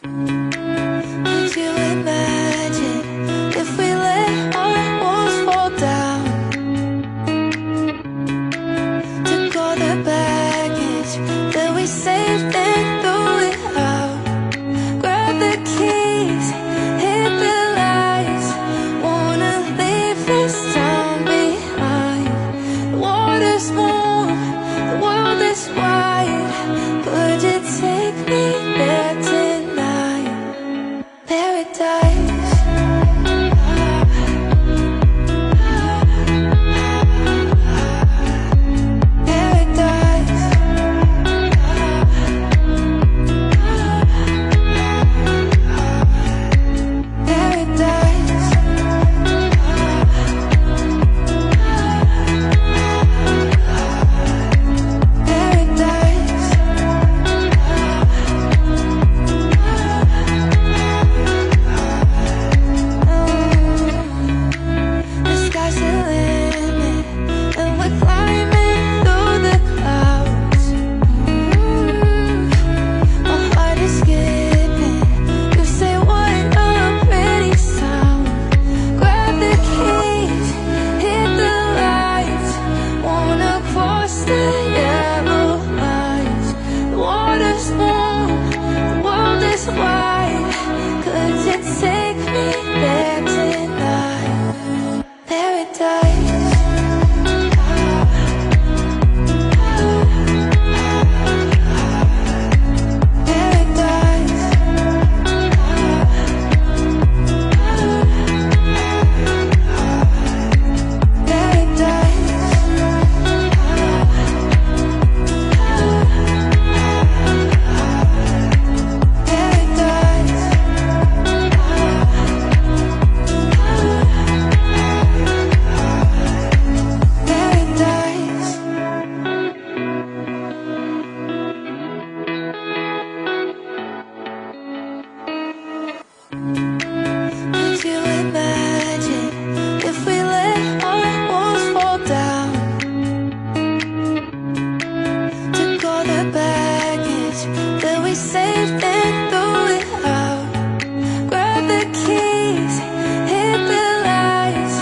Could you imagine if we let our walls fall down? Took all the baggage that we saved and threw it out. Grab the keys, hit the lights. Wanna leave this town behind. The water's warm, the world is wide. Could you take me there tonight? Paradise. Could you imagine if we let our walls fall down? Took all the baggage that we saved and threw it out. Grab the keys, hit the lights.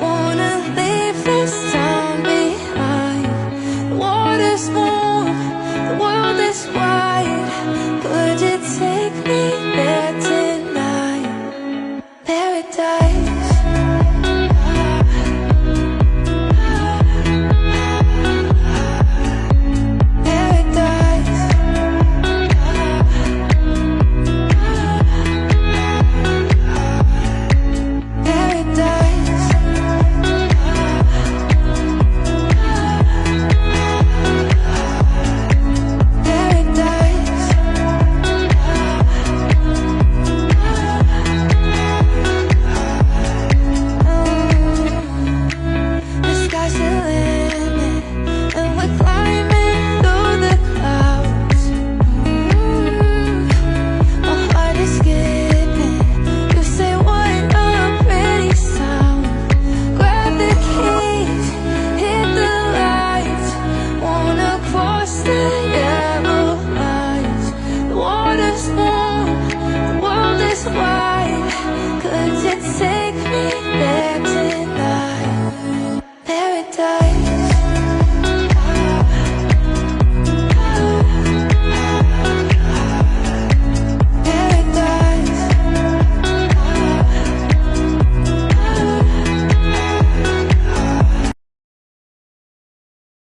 Wanna leave this town behind. The water's warm, the world is wide. Could you take me there tonight? Paradise. Why?